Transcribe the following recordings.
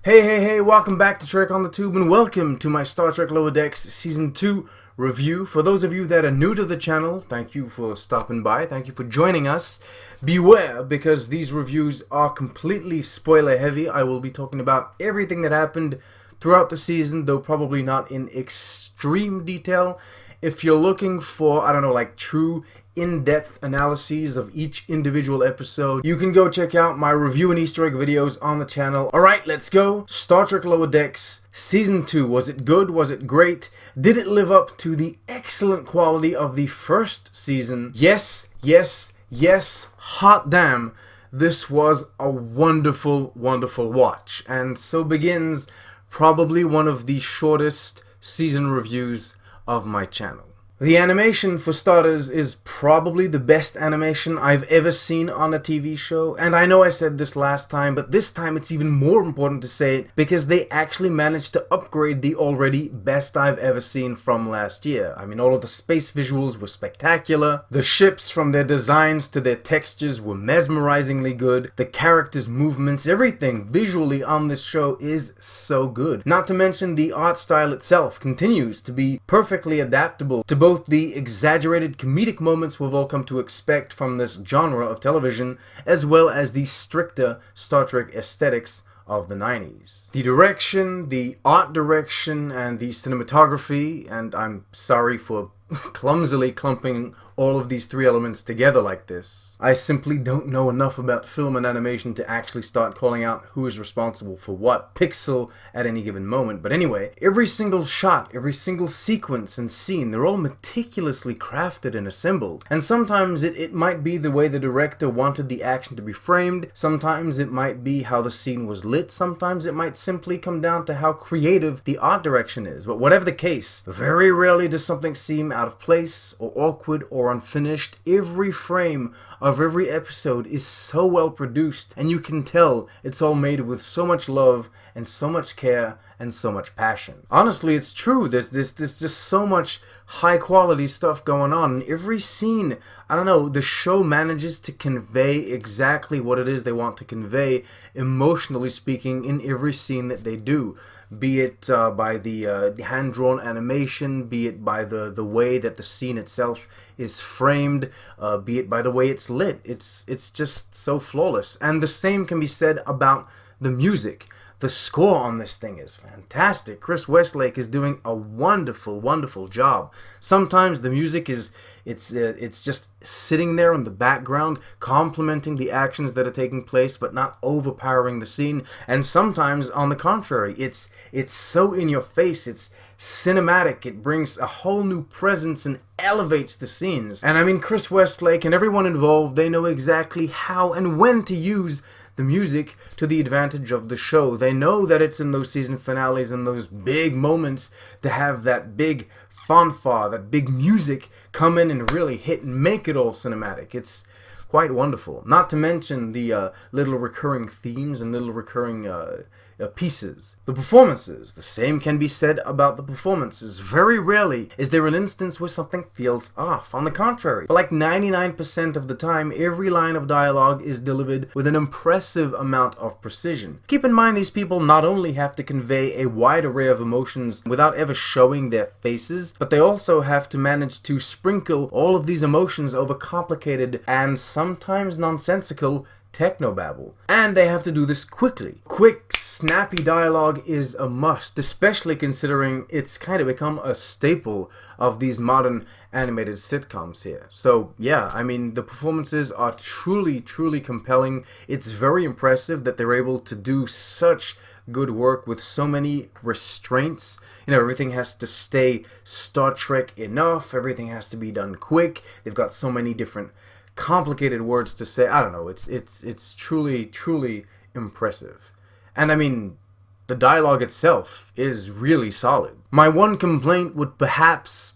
Hey, welcome back to Trek on the Tube and welcome to my Star Trek Lower Decks Season 2 review. For those of you that are new to the channel, thank you for stopping by, thank you for joining us. Beware, because these reviews are completely spoiler heavy. I will be talking about everything that happened throughout the season, though probably not in extreme detail. If you're looking for, I don't know, like true in-depth analyses of each individual episode, you can go check out my review and Easter egg videos on the channel. Alright, let's go. Star Trek Lower Decks Season 2. Was it good? Was it great? Did it live up to the excellent quality of the first season? Yes. Hot damn. This was a wonderful watch. And so begins probably one of the shortest season reviews of my channel. The animation, for starters, is probably the best animation I've ever seen on a TV show, and I know I said this last time, but this time it's even more important to say it because they actually managed to upgrade the already best I've ever seen from last year. I mean, all of the space visuals were spectacular, the ships from their designs to their textures were mesmerizingly good, the characters' movements, everything visually on this show is so good. Not to mention the art style itself continues to be perfectly adaptable to both the exaggerated comedic moments we've all come to expect from this genre of television, as well as the stricter Star Trek aesthetics of the 90s. The direction, the art direction, and the cinematography, and I'm sorry for clumsily clumping all of these three elements together like this. I simply don't know enough about film and animation to actually start calling out who is responsible for what pixel at any given moment. But anyway, every single shot, every single sequence and scene, they're all meticulously crafted and assembled. And sometimes it might be the way the director wanted the action to be framed, sometimes it might be how the scene was lit, sometimes it might simply come down to how creative the art direction is. But whatever the case, very rarely does something seem out of place or awkward or unfinished. Every frame of every episode is so well produced, and you can tell it's all made with so much love and so much care and so much passion. Honestly, it's true. There's just so much high quality stuff going on. In every scene, I don't know, the show manages to convey exactly what it is they want to convey, emotionally speaking, in every scene that they do. Be it by the hand-drawn animation, be it by the way that the scene itself is framed, be it by the way it's lit. It's just so flawless. And the same can be said about the music. The score on this thing is fantastic. Chris Westlake is doing a wonderful job. Sometimes the music is it's just sitting there in the background, complementing the actions that are taking place, but not overpowering the scene. And sometimes, on the contrary, it's so in your face. It's cinematic. It brings a whole new presence and elevates the scenes. And I mean, Chris Westlake and everyone involved, they know exactly how and when to use the music to the advantage of the show. They know that it's in those season finales and those big moments to have that big fanfare, that big music come in and really hit and make it all cinematic. It's quite wonderful. Not to mention the little recurring themes and little recurring pieces. The performances. The same can be said about the performances. Very rarely is there an instance where something feels off. On the contrary, but like 99% of the time, every line of dialogue is delivered with an impressive amount of precision. Keep in mind, these people not only have to convey a wide array of emotions without ever showing their faces, but they also have to manage to sprinkle all of these emotions over complicated and sometimes nonsensical technobabble. And they have to do this quickly. Quick, snappy dialogue is a must, especially considering it's kind of become a staple of these modern animated sitcoms here. So yeah, I mean, the performances are truly compelling. It's very impressive that they're able to do such good work with so many restraints. You know, everything has to stay Star Trek enough, everything has to be done quick. They've got so many different complicated words to say. I don't know, it's truly impressive. And I mean, the dialogue itself is really solid. My one complaint would perhaps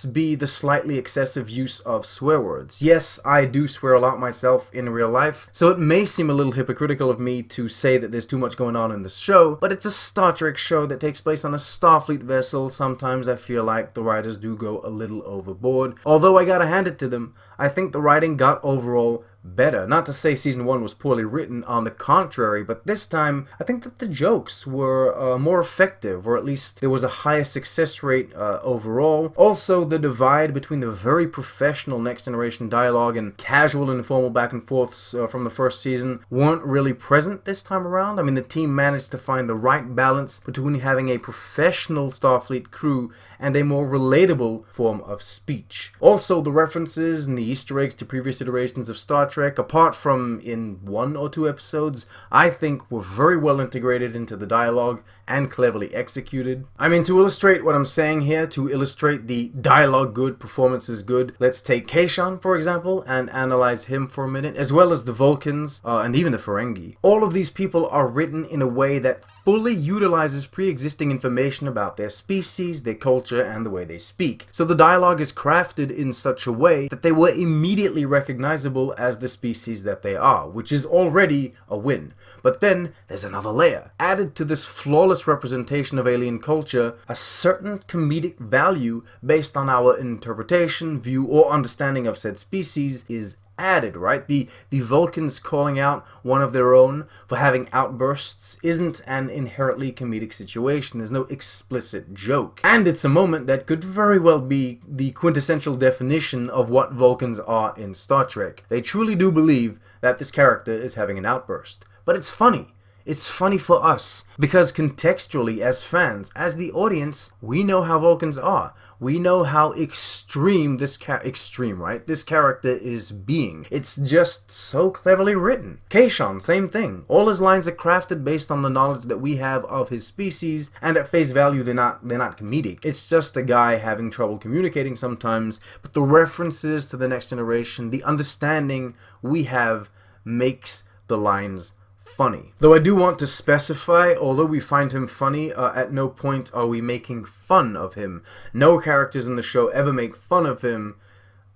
be the slightly excessive use of swear words. Yes, I do swear a lot myself in real life, so it may seem a little hypocritical of me to say that there's too much going on in this show, but it's a Star Trek show that takes place on a Starfleet vessel. Sometimes I feel like the writers do go a little overboard. Although I gotta hand it to them, I think the writing got overall better. Not to say season 1 was poorly written, on the contrary, but this time I think that the jokes were more effective, or at least there was a higher success rate overall. Also, the divide between the very professional Next Generation dialogue and casual and informal back and forths from the first season weren't really present this time around. I mean, the team managed to find the right balance between having a professional Starfleet crew and a more relatable form of speech. Also, the references and the Easter eggs to previous iterations of Star Trek, apart from in 1 or 2 episodes, I think were very well integrated into the dialogue and cleverly executed. I mean, to illustrate what I'm saying here, to illustrate the dialogue good, performances good, let's take Kayshon, for example, and analyze him for a minute, as well as the Vulcans, and even the Ferengi. All of these people are written in a way that fully utilizes pre-existing information about their species, their culture, and the way they speak. So the dialogue is crafted in such a way that they were immediately recognizable as the species that they are, which is already a win. But then there's another layer. Added to this flawless representation of alien culture, a certain comedic value based on our interpretation, view, or understanding of said species is added, right? The Vulcans calling out one of their own for having outbursts isn't an inherently comedic situation. There's no explicit joke. And it's a moment that could very well be the quintessential definition of what Vulcans are in Star Trek. They truly do believe that this character is having an outburst. But it's funny. It's funny for us, because contextually, as fans, as the audience, we know how Vulcans are. We know how extreme this this character is being. It's just so cleverly written. Kayshon, same thing. All his lines are crafted based on the knowledge that we have of his species, and at face value, they're not comedic. It's just a guy having trouble communicating sometimes, but the references to the Next Generation, the understanding we have, makes the lines funny. Though I do want to specify, although we find him funny, at no point are we making fun of him. No characters in the show ever make fun of him.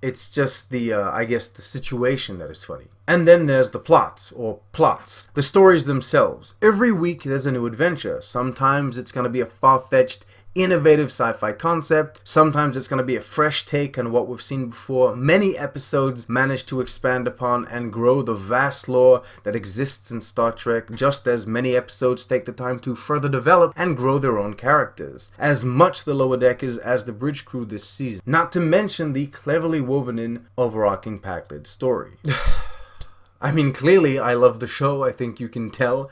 It's just the, I guess, the situation that is funny. And then there's the plot, or plots. The stories themselves. Every week there's a new adventure. Sometimes it's going to be a far-fetched, innovative sci-fi concept. Sometimes it's going to be a fresh take on what we've seen before. Many episodes manage to expand upon and grow the vast lore that exists in Star Trek, just as many episodes take the time to further develop and grow their own characters. As much the Lower Deckers as the bridge crew this season. Not to mention the cleverly woven in overarching Packard story. I mean, clearly I love the show, I think you can tell.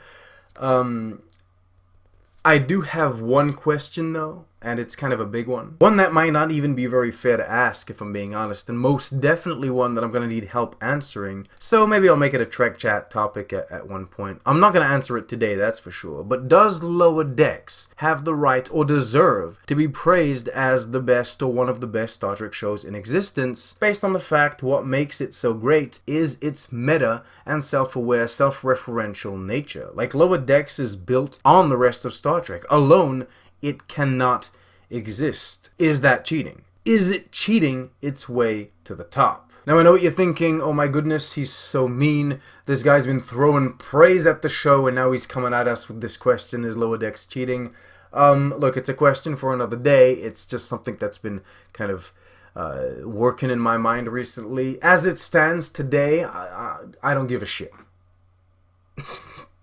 I do have one question though, and it's kind of a big one. One that might not even be very fair to ask, if I'm being honest, and most definitely one that I'm going to need help answering, so maybe I'll make it a Trek Chat topic at one point. I'm not going to answer it today, that's for sure, but does Lower Decks have the right or deserve to be praised as the best or one of the best Star Trek shows in existence, based on the fact what makes it so great is its meta and self-aware, self-referential nature? Like, Lower Decks is built on the rest of Star Trek. Alone, it cannot exist. Is that cheating? Is it cheating its way to the top? Now I know what you're thinking, oh my goodness, he's so mean. This guy's been throwing praise at the show and now he's coming at us with this question, is Lower Decks cheating? Look, it's a question for another day. It's just something that's been kind of working in my mind recently. As it stands today, I don't give a shit.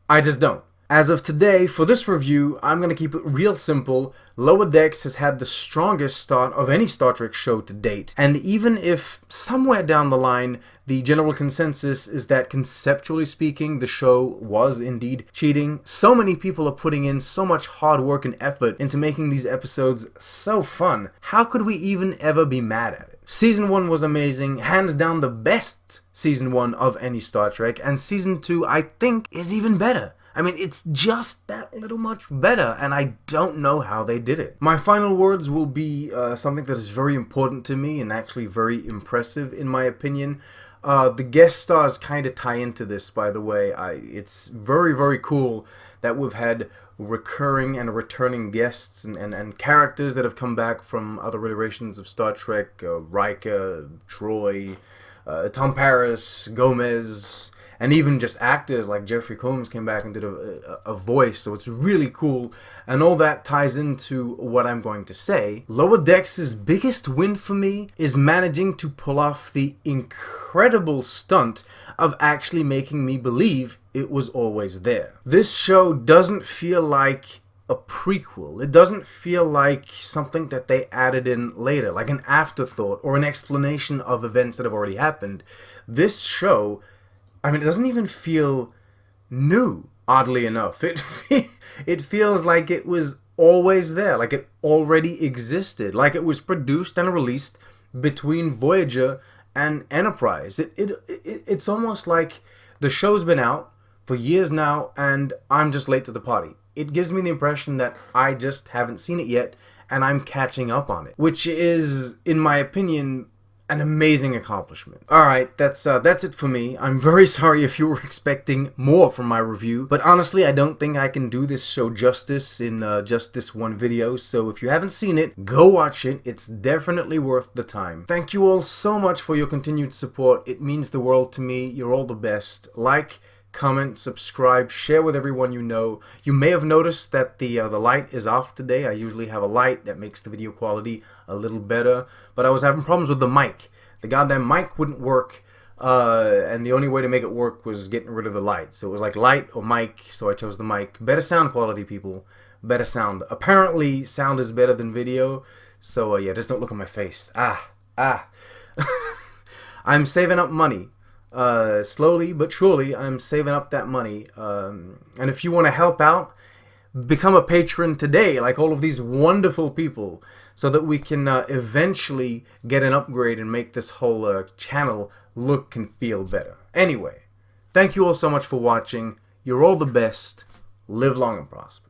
I just don't. As of today, for this review, I'm going to keep it real simple. Lower Decks has had the strongest start of any Star Trek show to date. And even if somewhere down the line, the general consensus is that conceptually speaking, the show was indeed cheating, so many people are putting in so much hard work and effort into making these episodes so fun. How could we even ever be mad at it? Season 1 was amazing, hands down the best Season 1 of any Star Trek, and Season 2, I think, is even better. I mean, it's just that little much better, and I don't know how they did it. My final words will be something that is very important to me and actually very impressive in my opinion. The guest stars kind of tie into this, by the way. It's very, very cool that we've had recurring and returning guests and characters that have come back from other iterations of Star Trek. Riker, Troy, Tom Paris, Gomez, and even just actors like Jeffrey Combs came back and did a voice, so it's really cool, and all that ties into what I'm going to say. Lower Decks' biggest win for me is managing to pull off the incredible stunt of actually making me believe it was always there. This show doesn't feel like a prequel. It doesn't feel like something that they added in later, like an afterthought or an explanation of events that have already happened. This show, I mean, it doesn't even feel new, oddly enough. It feels like it was always there, like it already existed, like it was produced and released between Voyager and Enterprise. It's almost like the show's been out for years now and I'm just late to the party. It gives me the impression that I just haven't seen it yet and I'm catching up on it, which is, in my opinion, an amazing accomplishment. Alright, that's it for me. I'm very sorry if you were expecting more from my review, but honestly, I don't think I can do this show justice in just this one video, so if you haven't seen it, go watch it. It's definitely worth the time. Thank you all so much for your continued support. It means the world to me. You're all the best. Like, comment, subscribe, share with everyone you know. You may have noticed that the light is off today. I usually have a light that makes the video quality a little better, but I was having problems with the mic. The goddamn mic wouldn't work, and the only way to make it work was getting rid of the light. So it was like light or mic, so I chose the mic. Better sound quality, people. Better sound. Apparently, sound is better than video, so yeah, just don't look at my face. I'm saving up money. Slowly but surely, I'm saving up that money, and if you want to help out, become a patron today, like all of these wonderful people, so that we can eventually get an upgrade and make this whole channel look and feel better. Anyway, thank you all so much for watching. You're all the best. Live long and prosper.